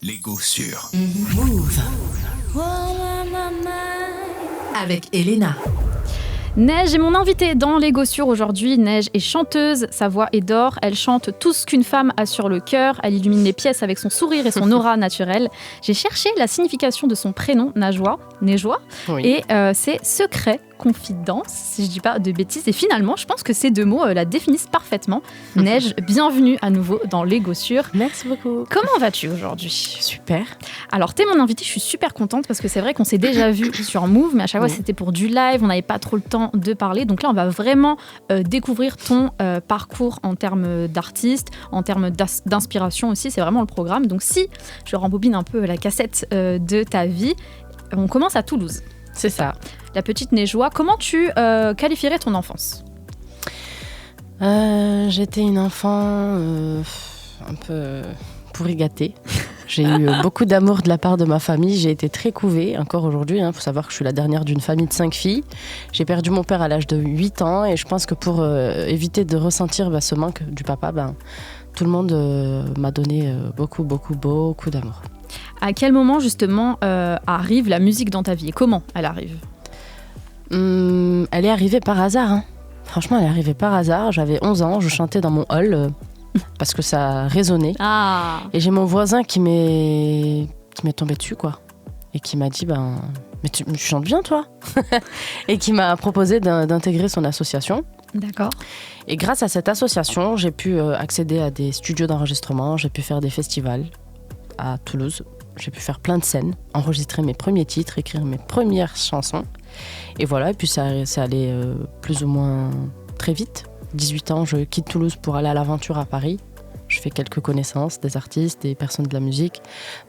Lego sur Move avec Elena. Neige est mon invitée dans Lego sur aujourd'hui. Neige est chanteuse, sa voix est d'or. Elle chante tout ce qu'une femme a sur le cœur. Elle illumine les pièces avec son sourire et son aura naturelle. J'ai cherché la signification de son prénom, Najwa, oui. Et c'est secret, confidence, si je dis pas de bêtises. Et finalement, je pense que ces deux mots la définissent parfaitement. Neige, bienvenue à nouveau dans Lego sur. Merci beaucoup. Comment vas-tu aujourd'hui ? Super. Alors, t'es mon invitée, je suis super contente parce que c'est vrai qu'on s'est déjà vu sur Move, mais à chaque fois c'était pour du live, on n'avait pas trop le temps de parler. Donc là, on va vraiment découvrir ton parcours en termes d'artiste, en termes d'inspiration aussi. C'est vraiment le programme. Donc si je rembobine un peu la cassette de ta vie, on commence à Toulouse. C'est ça. La petite Najwa, comment tu qualifierais ton enfance ? J'étais une enfant un peu pourri gâtée. J'ai eu beaucoup d'amour de la part de ma famille. J'ai été très couvée, encore aujourd'hui. Il faut savoir que je suis la dernière d'une famille de 5 filles. J'ai perdu mon père à l'âge de 8 ans. Et je pense que pour éviter de ressentir ce manque du papa, tout le monde m'a donné beaucoup d'amour. À quel moment, justement, arrive la musique dans ta vie ? Et comment elle arrive ? Elle est arrivée par hasard. Hein. Franchement, elle est arrivée par hasard. J'avais 11 ans, je chantais dans mon hall parce que ça résonnait. Ah. Et j'ai mon voisin qui m'est tombé dessus, quoi. Et qui m'a dit, mais tu chantes bien, toi. Et qui m'a proposé d'intégrer son association. D'accord. Et grâce à cette association, j'ai pu accéder à des studios d'enregistrement, j'ai pu faire des festivals à Toulouse. J'ai pu faire plein de scènes, enregistrer mes premiers titres, écrire mes premières chansons. Et voilà, et puis ça allait plus ou moins très vite. 18 ans, je quitte Toulouse pour aller à l'aventure à Paris. Je fais quelques connaissances, des artistes, des personnes de la musique.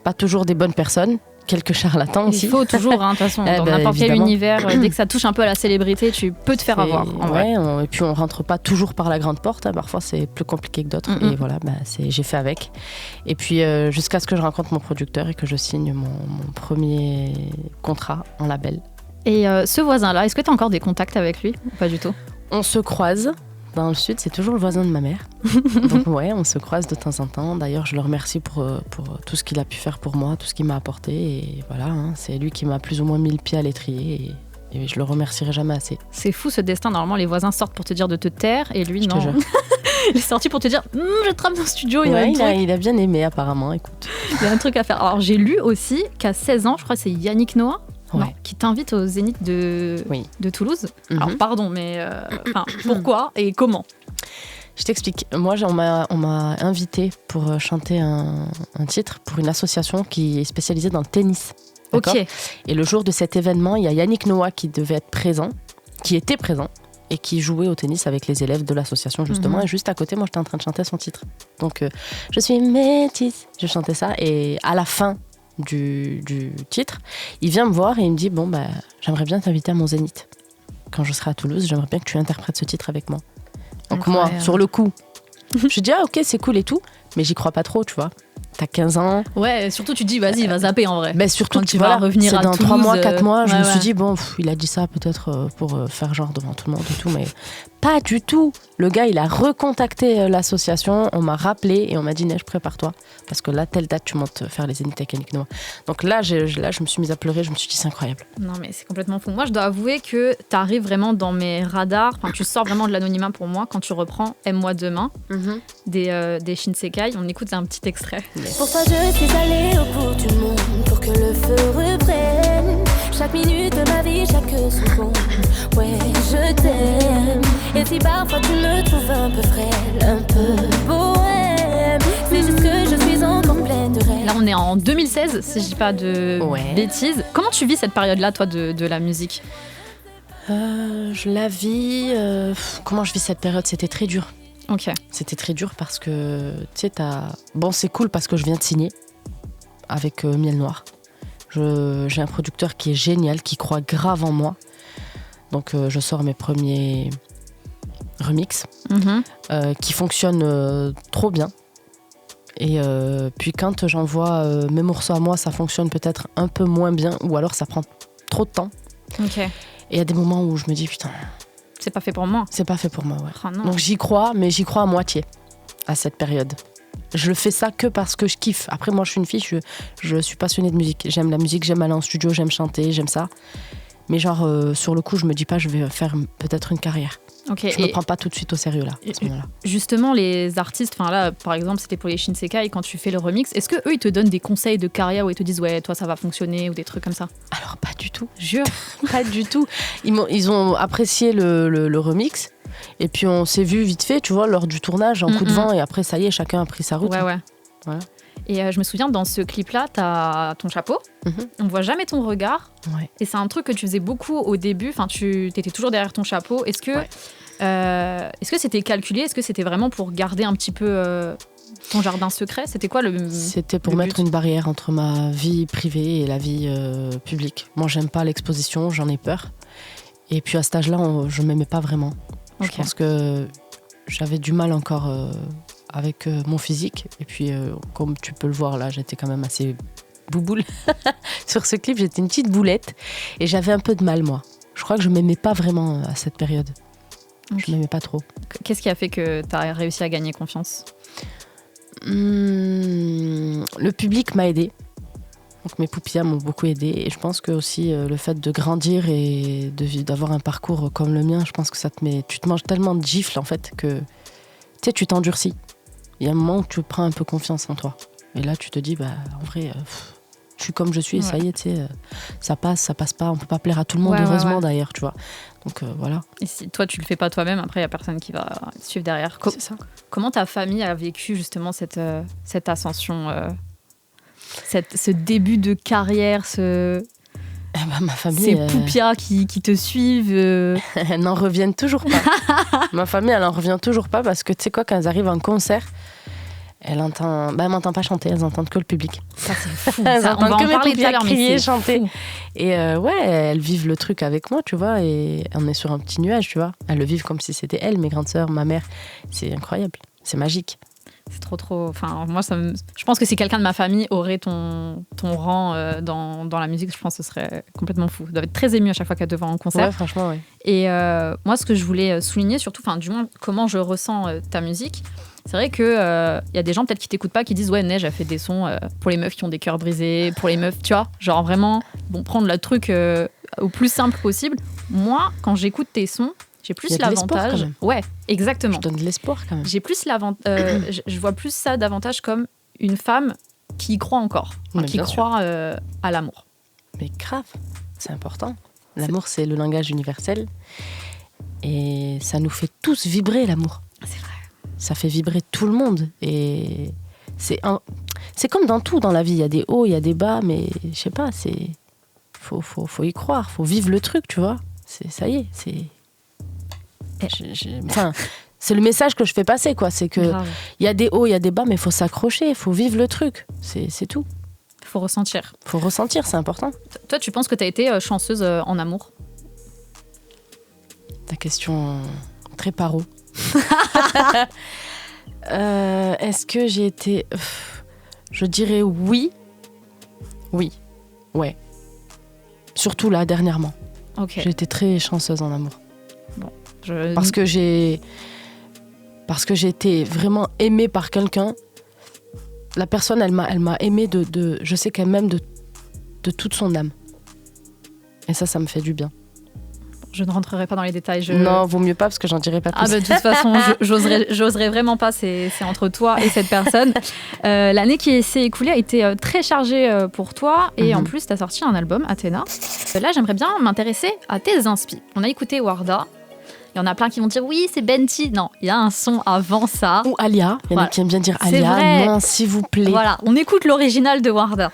Pas toujours des bonnes personnes, quelques charlatans aussi. Il faut toujours, de toute façon, dans n'importe quel univers, dès que ça touche un peu à la célébrité, tu peux te faire avoir. Et puis on rentre pas toujours par la grande porte, hein, parfois c'est plus compliqué que d'autres. Et voilà, j'ai fait avec. Et puis jusqu'à ce que je rencontre mon producteur et que je signe mon premier contrat en label. Et ce voisin-là, est-ce que tu as encore des contacts avec lui ou pas du tout ? On se croise. Dans le sud, c'est toujours le voisin de ma mère. Donc on se croise de temps en temps. D'ailleurs, je le remercie pour tout ce qu'il a pu faire pour moi, tout ce qu'il m'a apporté. Et voilà, c'est lui qui m'a plus ou moins mis le pied à l'étrier. Et je le remercierai jamais assez. C'est fou ce destin. Normalement, les voisins sortent pour te dire de te taire. Et lui, non. Il est sorti pour te dire je te ramène dans le studio. Il a bien aimé, apparemment. Écoute. Il y a un truc à faire. Alors, j'ai lu aussi qu'à 16 ans, je crois que c'est Yannick Noah. Ouais. Non, qui t'invite au Zénith de Toulouse. Alors pardon, mais pourquoi et comment ? Je t'explique. Moi, on m'a invité pour chanter un titre pour une association qui est spécialisée dans le tennis. D'accord ? Ok. Et le jour de cet événement, il y a Yannick Noah qui était présent et qui jouait au tennis avec les élèves de l'association justement. Et juste à côté, moi, j'étais en train de chanter son titre. Donc, je suis métisse. Je chantais ça et à la fin du titre, il vient me voir et il me dit j'aimerais bien t'inviter à mon Zénith. Quand je serai à Toulouse, j'aimerais bien que tu interprètes ce titre avec moi. Donc moi, sur le coup, je dis ok, c'est cool et tout, mais j'y crois pas trop, tu vois. T'as 15 ans. Ouais, surtout tu te dis vas-y, il va zapper en vrai. Surtout quand tu vas revenir à Toulouse. C'est dans 3 mois, 4 mois, je me suis dit il a dit ça peut-être pour faire genre devant tout le monde et tout, mais pas du tout. Le gars, il a recontacté l'association, on m'a rappelé et on m'a dit Neige, prépare-toi parce que là, telle date, tu montes faire les Zénith avec Yannick Noah. Donc là, je me suis mise à pleurer, je me suis dit c'est incroyable. Non mais c'est complètement fou. Moi, je dois avouer que t'arrives vraiment dans mes radars, tu sors vraiment de l'anonymat pour moi quand tu reprends Aime-moi demain des Shinsekai. On écoute un petit extrait. Pour toi, je suis allée au bout du monde pour que le feu reprenne. Chaque minute de ma vie, chaque seconde. Ouais, je t'aime. Et si parfois tu me trouves un peu frêle, un peu bohème, c'est juste que je suis encore pleine de rêves. Là, on est en 2016, si je dis pas de bêtises. Comment tu vis cette période-là, toi, de la musique ? Je la vis... comment je vis cette période ? C'était très dur. Ok. C'était très dur parce que, tu sais, c'est cool parce que je viens de signer avec Miel Noir. J'ai un producteur qui est génial, qui croit grave en moi. Donc, je sors mes premiers remixes qui fonctionnent trop bien. Et puis, quand j'envoie mes morceaux à moi, ça fonctionne peut-être un peu moins bien ou alors ça prend trop de temps. Ok. Et il y a des moments où je me dis, putain... C'est pas fait pour moi. C'est pas fait pour moi, ouais. Oh, non. Donc, j'y crois, mais j'y crois à moitié à cette période. Je fais ça que parce que je kiffe. Après, moi, je suis une fille, je suis passionnée de musique. J'aime la musique, j'aime aller en studio, j'aime chanter, j'aime ça. Mais genre, sur le coup, je me dis pas, je vais faire peut-être une carrière. Okay, je me prends pas tout de suite au sérieux là, à ce moment-là. Justement, les artistes, enfin là, par exemple, c'était pour les Shinsekai, quand tu fais le remix, est-ce que eux ils te donnent des conseils de carrière où ils te disent ouais, toi ça va fonctionner ou des trucs comme ça? Alors pas du tout, jure, pas du tout. Ils ont apprécié le remix et puis on s'est vu vite fait, tu vois, lors du tournage en coup de vent et après ça y est, chacun a pris sa route. Ouais. Voilà. Et je me souviens, dans ce clip-là, t'as ton chapeau. On voit jamais ton regard. Ouais. Et c'est un truc que tu faisais beaucoup au début. Enfin, tu étais toujours derrière ton chapeau. Est-ce que c'était calculé? Est-ce que c'était vraiment pour garder un petit peu ton jardin secret? C'était quoi C'était pour mettre une barrière entre ma vie privée et la vie publique. Moi, j'aime pas l'exposition, j'en ai peur. Et puis à cet âge-là, je m'aimais pas vraiment. Okay. Je pense que j'avais du mal encore... avec mon physique. Et puis, comme tu peux le voir là, j'étais quand même assez bouboule. Sur ce clip, j'étais une petite boulette. Et j'avais un peu de mal, moi. Je crois que je ne m'aimais pas vraiment à cette période. Okay. Je ne m'aimais pas trop. Qu'est-ce qui a fait que tu as réussi à gagner confiance? Le public m'a aidée. Donc mes poupillas m'ont beaucoup aidée. Et je pense que aussi le fait de grandir et d'avoir un parcours comme le mien, je pense que tu te manges tellement de gifles en fait que tu sais, tu t'endurcis. Il y a un moment où tu prends un peu confiance en toi. Et là, tu te dis, en vrai, je suis comme je suis et ça y est, tu sais, ça passe pas. On peut pas plaire à tout le monde, heureusement d'ailleurs, tu vois. Donc voilà. Et si toi, tu le fais pas toi-même, après, il y a personne qui va suivre derrière. C'est ça. Comment ta famille a vécu justement cette ascension, ce début de carrière, ma famille, ces poupillas qui te suivent. Elles n'en reviennent toujours pas. Ma famille, elle n'en revient toujours pas parce que tu sais quoi, quand elles arrivent en concert, elles m'entendent pas chanter, elles entendent que le public. Ça, c'est fou. Elles entendent que mes poupillas crier, c'est chanter. Fou. Et elles vivent le truc avec moi, tu vois, et on est sur un petit nuage, tu vois. Elles le vivent comme si c'était elles, mes grandes sœurs, ma mère. C'est incroyable, c'est magique. C'est trop. Enfin, moi, je pense que si quelqu'un de ma famille aurait ton rang dans la musique, je pense que ce serait complètement fou. Elle doit être très émue à chaque fois qu'elle te voit en concert. Ouais, franchement, ouais. Et moi, ce que je voulais souligner, surtout, enfin, du moins, comment je ressens ta musique, c'est vrai qu'il y a des gens peut-être qui t'écoutent pas, qui disent ouais, Neige a fait des sons pour les meufs qui ont des cœurs brisés, pour les meufs, tu vois, genre vraiment, prendre le truc au plus simple possible. Moi, quand j'écoute tes sons, j'ai plus l'avantage. Ouais, exactement. Je donne de l'espoir quand même. J'ai plus l'avantage. Je vois plus ça davantage comme une femme qui y croit encore, qui croit à l'amour. Mais grave, c'est important. L'amour, c'est le langage universel. Et ça nous fait tous vibrer, l'amour. C'est vrai. Ça fait vibrer tout le monde. Et c'est comme dans tout dans la vie. Il y a des hauts, il y a des bas, mais je sais pas, faut y croire, faut vivre le truc, tu vois. Ça y est, c'est... Enfin, c'est le message que je fais passer, quoi. C'est que il y a des hauts, il y a des bas, mais il faut s'accrocher, il faut vivre le truc. C'est tout. Il faut ressentir. Il faut ressentir, c'est important. Toi, tu penses que tu as été chanceuse en amour? Ta question très paro. Est-ce que j'ai été... Je dirais oui. Oui. Ouais. Surtout là, dernièrement. Okay. J'ai été très chanceuse en amour. Bon. Parce que j'ai été vraiment aimée par quelqu'un. La personne, elle m'a aimée je sais qu'elle m'aime de toute son âme. Et ça me fait du bien. Je ne rentrerai pas dans les détails. Non, vaut mieux pas parce que j'en dirai pas plus. De toute façon, j'oserais vraiment pas. C'est entre toi et cette personne. L'année qui s'est écoulée a été très chargée pour toi. Et en plus, tu as sorti un album, Athéna. Là, j'aimerais bien m'intéresser à tes inspi. On a écouté Warda. Il y en a plein qui vont dire oui, c'est Benty. Non, il y a un son avant ça. Ou Alia. Il y en a qui aiment bien dire Alia. Non, s'il vous plaît. Voilà, on écoute l'original de Warda.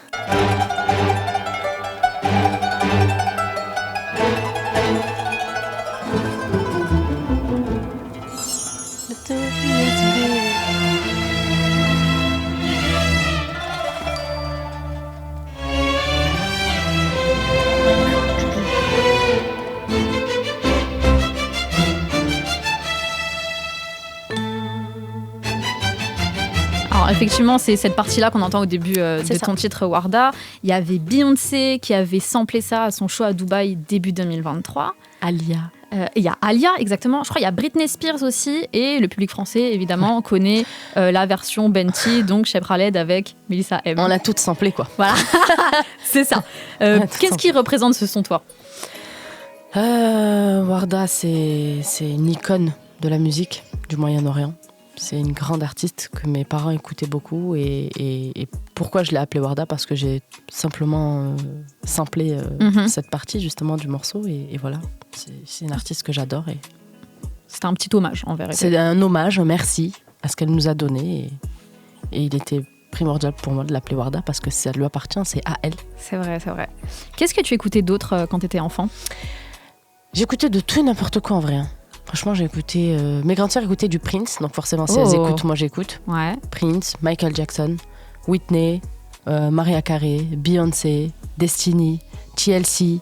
Alors effectivement, c'est cette partie-là qu'on entend au début de ton titre Warda. Il y avait Beyoncé qui avait samplé ça à son show à Dubaï début 2023. Alia. Il y a Alia, exactement. Je crois qu'il y a Britney Spears aussi. Et le public français, évidemment, connaît la version Benty, donc Cheb Khaled avec Melissa M. On a toutes samplé, quoi. Voilà, c'est ça. Qu'est-ce qui représente ce son, toi ? Warda, c'est une icône de la musique du Moyen-Orient. C'est une grande artiste que mes parents écoutaient beaucoup. Et pourquoi je l'ai appelée Warda ? Parce que j'ai simplement samplé cette partie justement du morceau. Et voilà, c'est une artiste que j'adore. Et c'était un petit hommage en vérité. C'est un hommage, merci à ce qu'elle nous a donné. Et il était primordial pour moi de l'appeler Warda parce que ça lui appartient, c'est à elle. C'est vrai, c'est vrai. Qu'est-ce que tu écoutais d'autre quand tu étais enfant ? J'écoutais de tout et n'importe quoi en vrai. Franchement, j'ai écouté... mes grandes sœurs écoutaient du Prince, donc forcément, si elles écoutent, moi j'écoute. Ouais. Prince, Michael Jackson, Whitney, Mariah Carey, Beyoncé, Destiny, TLC.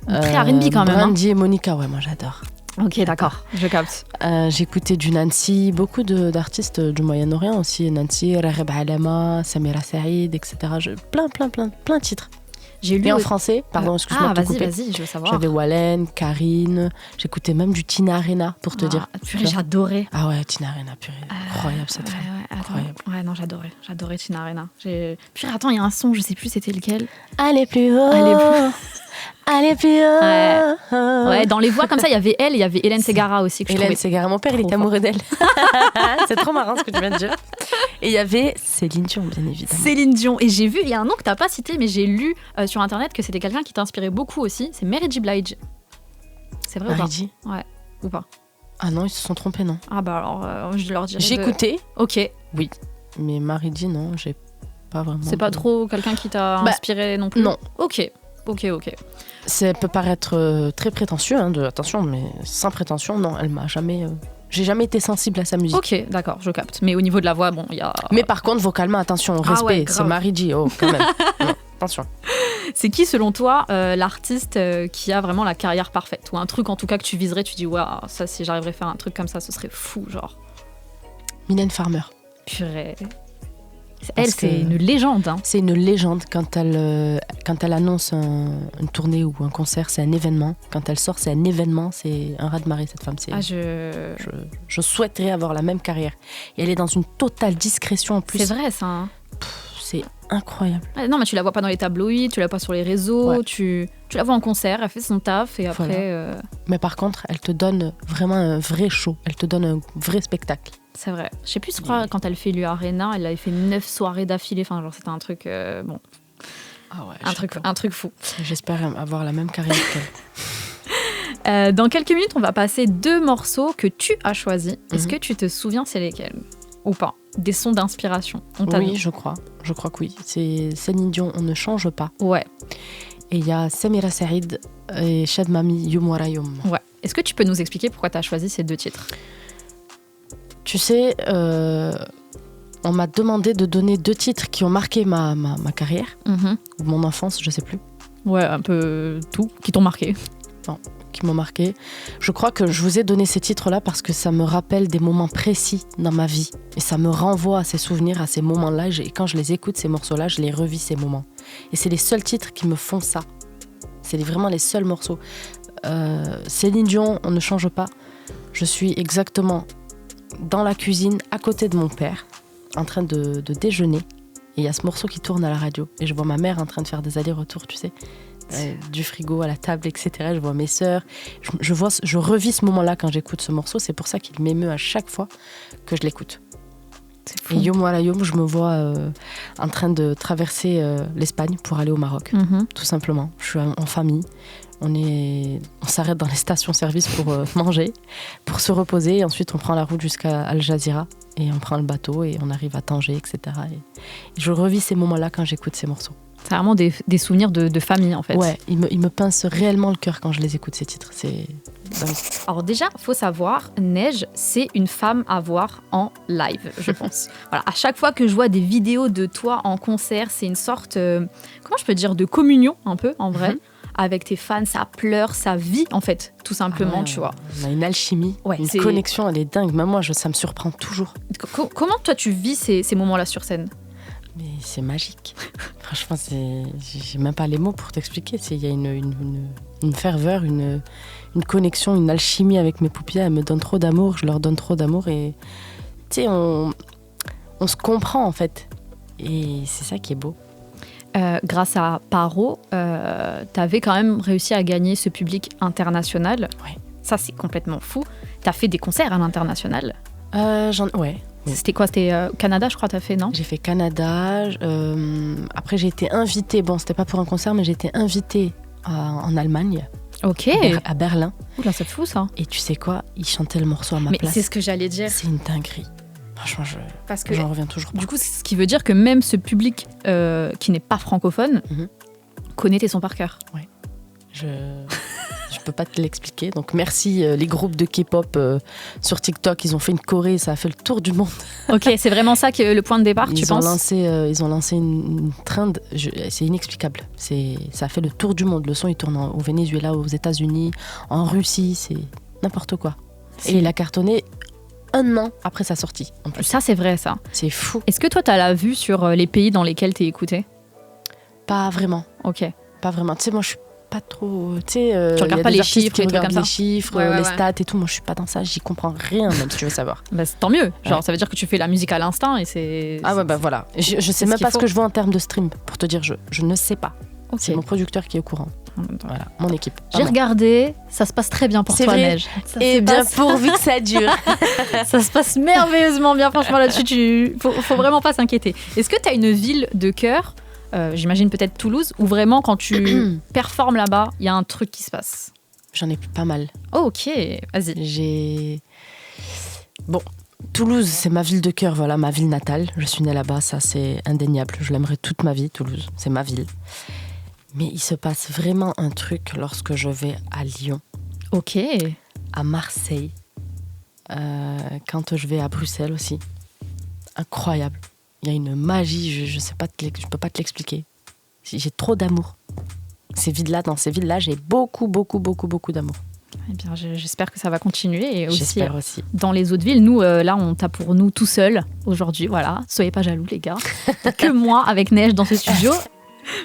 Très R&B quand même. Brandy et Monica, ouais, moi j'adore. Ok, d'accord, je capte. J'écoutais du Nancy, beaucoup d'artistes du Moyen-Orient aussi. Nancy, Ragheb Alama, Samira Saïd, etc. Plein de titres. J'ai lu et en français, pardon, excuse-moi de te couper. Vas-y, je veux savoir. J'avais Wallen, Karine, j'écoutais même du Tina Arena pour te dire. Purée, j'adorais. Ah ouais, Tina Arena, purée, incroyable cette femme. Incroyable. Ouais, non, j'adorais Tina Arena. Purée, attends, il y a un son, je sais plus c'était lequel. Allez plus haut. Allez plus haut. Ouais, dans les voix comme ça, il y avait elle et il y avait Hélène Ségara aussi. Hélène Ségara, mon père, il était amoureux d'elle. C'est trop marrant ce que tu viens de dire. Et il y avait Céline Dion, bien évidemment. Céline Dion. Et j'ai vu, il y a un nom que tu n'as pas cité, mais j'ai lu sur Internet que c'était quelqu'un qui t'inspirait beaucoup aussi. C'est Mary J. Blige. C'est vrai Mary ou J. pas ? Ouais, ou pas ? Ah non, ils se sont trompés, non. Ah bah alors, je leur dirais. J'ai écouté. Ok. Oui. Mais Mary J, non, j'ai pas vraiment. C'est pas trop quelqu'un qui t'a inspiré non plus ? Non. Ok. Ça peut paraître très prétentieux, attention, mais sans prétention, non, elle m'a jamais... J'ai jamais été sensible à sa musique. Ok, d'accord, je capte. Mais au niveau de la voix, bon, il y a... Mais par contre, vocalement, attention, respect, c'est Mary J, quand même. Non, attention. C'est qui, selon toi, l'artiste qui a vraiment la carrière parfaite ? Ou un truc, en tout cas, que tu viserais, tu dis, waouh, ça, si j'arriverais à faire un truc comme ça, ce serait fou, genre. Mylène Farmer. Purée. Elle, c'est une légende. Hein. C'est une légende. Quand elle annonce une tournée ou un concert, c'est un événement. Quand elle sort, c'est un événement. C'est un raz-de-marée, cette femme. Je souhaiterais avoir la même carrière. Et elle est dans une totale discrétion en plus. C'est vrai, ça. Hein. C'est incroyable. Non, mais tu la vois pas dans les tabloïds, tu la vois pas sur les réseaux, ouais. tu la vois en concert, elle fait son taf et après... Voilà. Mais par contre, elle te donne vraiment un vrai show. Elle te donne un vrai spectacle. C'est vrai. Je sais plus, je crois, quand elle fait l'Arena, elle avait fait 9 soirées d'affilée. Enfin, genre, c'était un truc... bon. Ah ouais, un truc fou. J'espère avoir la même carrière qu'elle. Dans quelques minutes, on va passer 2 morceaux que tu as choisis. Est-ce que tu te souviens c'est lesquels ? Ou pas ? Des sons d'inspiration. Oui, je crois que oui. C'est Céline Dion, On ne change pas. Ouais. Et il y a Samira Saïd et Chad Mami, Yom Wara Yom. Ouais. Est-ce que tu peux nous expliquer pourquoi tu as choisi ces 2 titres ? Tu sais, on m'a demandé de donner 2 titres qui ont marqué ma carrière, ou mon enfance, je sais plus. Ouais, un peu tout, qui t'ont marqué. Non, qui m'ont marqué. Je crois que je vous ai donné ces titres-là parce que ça me rappelle des moments précis dans ma vie. Et ça me renvoie à ces souvenirs, à ces moments-là. Et quand je les écoute, ces morceaux-là, je les revis, ces moments. Et c'est les seuls titres qui me font ça. C'est vraiment les seuls morceaux. Céline Dion, On ne change pas. Je suis exactement dans la cuisine, à côté de mon père, en train de déjeuner. Et il y a ce morceau qui tourne à la radio. Et je vois ma mère en train de faire des allers-retours, tu sais. Du frigo à la table, etc. Je vois mes sœurs. Je revis ce moment-là quand j'écoute ce morceau. C'est pour ça qu'il m'émeut à chaque fois que je l'écoute. C'est fou. Et Yom Wala Yom, je me vois en train de traverser l'Espagne pour aller au Maroc. Tout simplement. Je suis en famille. On s'arrête dans les stations-service pour manger, pour se reposer. Et ensuite, on prend la route jusqu'à Al Jazeera. Et on prend le bateau et on arrive à Tanger, etc. Et je revis ces moments-là quand j'écoute ces morceaux. C'est vraiment des souvenirs de famille, en fait. Ouais, ils me pincent réellement le cœur quand je les écoute, ces titres. C'est dingue. Alors déjà, il faut savoir, Neige, c'est une femme à voir en live, je pense. Voilà, à chaque fois que je vois des vidéos de toi en concert, c'est une sorte, comment je peux dire, de communion, un peu, en vrai. Avec tes fans, ça pleure, ça vit, en fait, tout simplement, tu vois. On a une alchimie, une connexion, elle est dingue. Même moi, ça me surprend toujours. Comment toi, tu vis ces moments-là sur scène ? Mais c'est magique. Franchement, j'ai même pas les mots pour t'expliquer. Il y a une ferveur, une connexion, une alchimie avec mes paupières. Elles me donnent trop d'amour, je leur donne trop d'amour. Et tu sais, on se comprend en fait. Et c'est ça qui est beau. Grâce à Paro, t'avais quand même réussi à gagner ce public international. Ouais. Ça, c'est complètement fou. T'as fait des concerts à l'international. Ouais. C'était quoi? C'était Canada, je crois, t'as fait, non? J'ai fait Canada. Après, j'ai été invitée. Bon, c'était pas pour un concert, mais j'ai été invitée en Allemagne. Ok. À Berlin. Oula, c'est fou, ça. Et tu sais quoi? Ils chantaient le morceau à ma place. Mais c'est ce que j'allais dire. C'est une dinguerie. Franchement, Parce que j'en reviens toujours pas. du coup, c'est ce qui veut dire que même ce public qui n'est pas francophone connaît tes sons par cœur. Ouais. Je peux pas te l'expliquer. Donc merci les groupes de K-pop sur TikTok. Ils ont fait une choré, ça a fait le tour du monde. Ok, c'est vraiment ça que le point de départ, tu penses? Ils ont lancé une trend. C'est inexplicable. Ça a fait le tour du monde. Le son, il tourne au Venezuela, aux États-Unis, en Russie. C'est n'importe quoi. Et il a cartonné 1 an après sa sortie. En plus. Ça, c'est vrai, ça. C'est fou. Est-ce que toi, t'as la vue sur les pays dans lesquels t'es écouté? Pas vraiment. Ok. Pas vraiment. Tu sais, moi, je suis pas trop. Tu sais, tu regardes pas les chiffres, les trucs comme ça. Les chiffres, les stats et tout. Moi, je suis pas dans ça. J'y comprends rien, même si tu veux savoir. Bah, tant mieux. Genre, ça veut dire que tu fais la musique à l'instinct et c'est. Ah ouais, bah voilà. Je sais même pas ce que je vois en termes de stream. Pour te dire, je ne sais pas. Okay. C'est mon producteur qui est au courant. Voilà, mon équipe. J'ai regardé, ça se passe très bien pour toi, vrai. Neige. Et bien pourvu que ça dure. Ça se passe merveilleusement bien, franchement, là-dessus, faut vraiment pas s'inquiéter. Est-ce que tu as une ville de cœur, j'imagine peut-être Toulouse, où vraiment quand tu performes là-bas, il y a un truc qui se passe? J'en ai pas mal. Oh, ok, vas-y. Bon, Toulouse, c'est ma ville de cœur, voilà, ma ville natale. Je suis née là-bas, ça c'est indéniable. Je l'aimerais toute ma vie, Toulouse, c'est ma ville. Mais il se passe vraiment un truc lorsque je vais à Lyon. Ok. À Marseille. Quand je vais à Bruxelles aussi. Incroyable. Il y a une magie, je peux pas te l'expliquer. J'ai trop d'amour. Dans ces villes-là, j'ai beaucoup d'amour. Eh bien, j'espère que ça va continuer. Et j'espère aussi. Dans les autres villes, nous, là, on t'a pour nous tout seul aujourd'hui. Voilà, soyez pas jaloux, les gars. Que moi, avec Neige dans ce studio.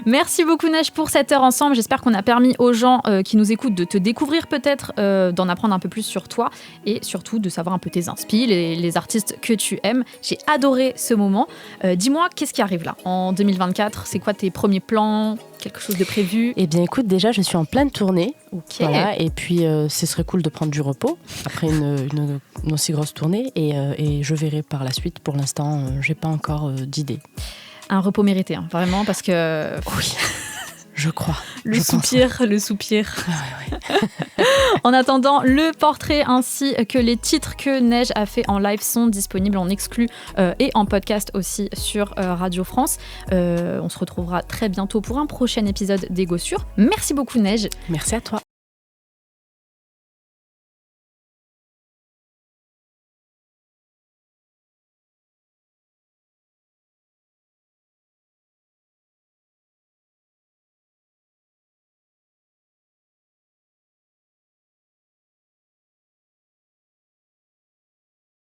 Merci beaucoup Neige pour cette heure ensemble. J'espère qu'on a permis aux gens qui nous écoutent de te découvrir peut-être, d'en apprendre un peu plus sur toi et surtout de savoir un peu tes inspi, les artistes que tu aimes. J'ai adoré ce moment. Dis-moi, qu'est-ce qui arrive là en 2024? C'est quoi tes premiers plans? Quelque chose de prévu? Eh bien écoute, déjà je suis en pleine tournée. Okay. Voilà, et puis ce serait cool de prendre du repos après une aussi grosse tournée et je verrai par la suite. Pour l'instant, j'ai pas encore d'idée. Un repos mérité, hein, vraiment, parce que... Oui, je crois. Le soupir. Ouais. En attendant, le portrait ainsi que les titres que Neige a fait en live sont disponibles en exclu et en podcast aussi sur Radio France. On se retrouvera très bientôt pour un prochain épisode d'Ego Sur. Merci beaucoup Neige. Merci à toi.